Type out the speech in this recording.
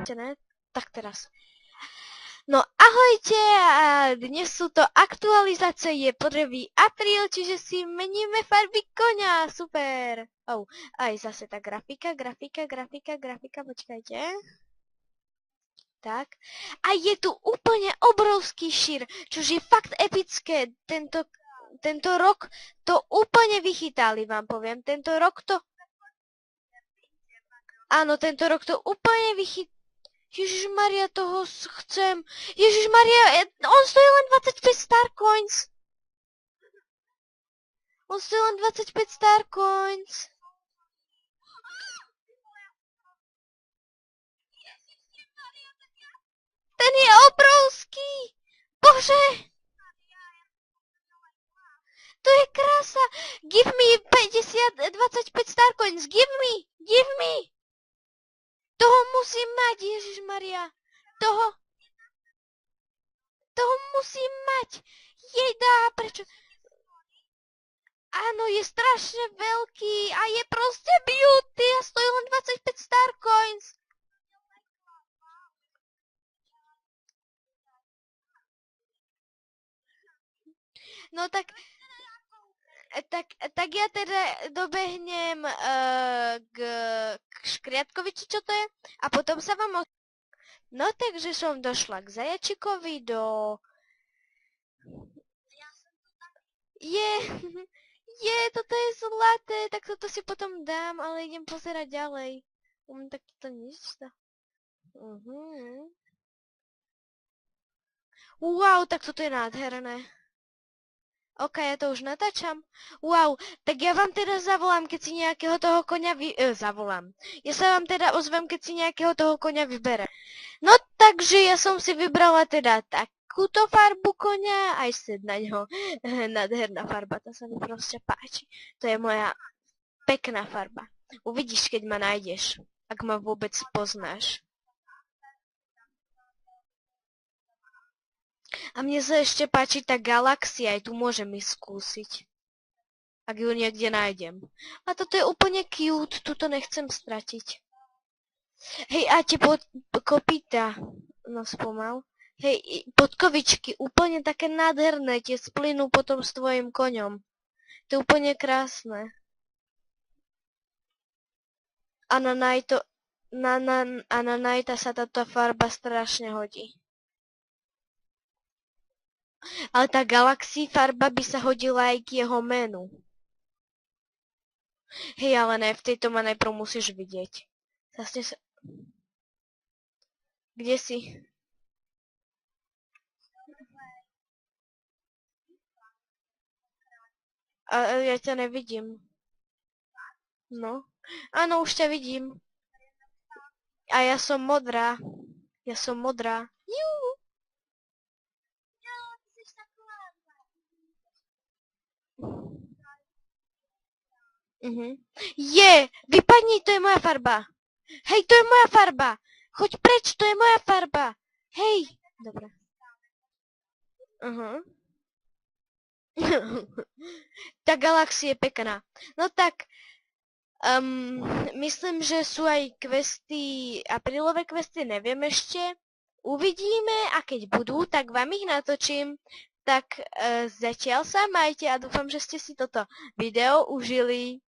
Ne? Tak teraz. No ahojte, a dnes sú to aktualizácie, je 1. apríl, čiže si meníme farby koňa, super. Oh, aj zase tá grafika, počkajte. Tak. A je tu úplne obrovský šír, čož je fakt epické. Tento rok to úplne vychytali, vám poviem. Tento rok to... Áno, tento rok to úplne vychytali. Ježišmaria, toho chcem. Ježišmaria, on stojí len 25 Starcoins. On stojí len 25 Starcoins. Ten je obrovský. Bože. To je krása. Give me 25 Starcoins. Give me. Toho musím mať, Ježišmaria. Toho musím mať. Jejda, prečo? Áno, je strašne veľký a je proste beauty a stojí len 25 Starcoins. No tak ja teda dobehnem k Škriatkovi, či čo to je, a potom sa vám... No takže som došla k Zajačikovi do... Toto je zlaté, tak toto si potom dám, ale idem pozerať ďalej. Tak toto nič. Wow, tak toto je nádherné. OK, ja to už natáčam. Wow, tak ja vám teda zavolám, keď si nejakého toho koňa zavolám. Ja sa vám teda ozvem, keď si nejakého toho koňa vybere. No takže ja som si vybrala teda takúto farbu koňa, aj sed na ňo. Nádherná farba, to sa mi proste páči. To je moja pekná farba. Uvidíš, keď ma nájdeš, ak ma vôbec poznáš. A mne sa ešte páči tá galaxia, aj tu môžem ísť skúsiť. Ak ju niekde nájdem. A toto je úplne cute, tuto nechcem stratiť. Hej, a tie kopyta, no spomal. Hej, podkovičky, úplne také nádherné, tie splynú potom s tvojim koňom. To je úplne krásne. A na Knighta sa táto farba strašne hodí. Ale tá Galaxy farba by sa hodila aj k jeho menu. Hej, ale ne, v tejto ma najprv musíš vidieť. Zase sa... Kde si? A ja ťa nevidím. No. Áno, už ťa vidím. A ja som modrá. Jú. Vypadni, to je moja farba. Hej, to je moja farba. Choď preč, to je moja farba. Hej. Dobre. Tá galaxia je pekná. No tak, myslím, že sú aj questy, aprílové questy, neviem ešte. Uvidíme a keď budú, tak vám ich natočím. Tak zatiaľ sa majte a dúfam, že ste si toto video užili.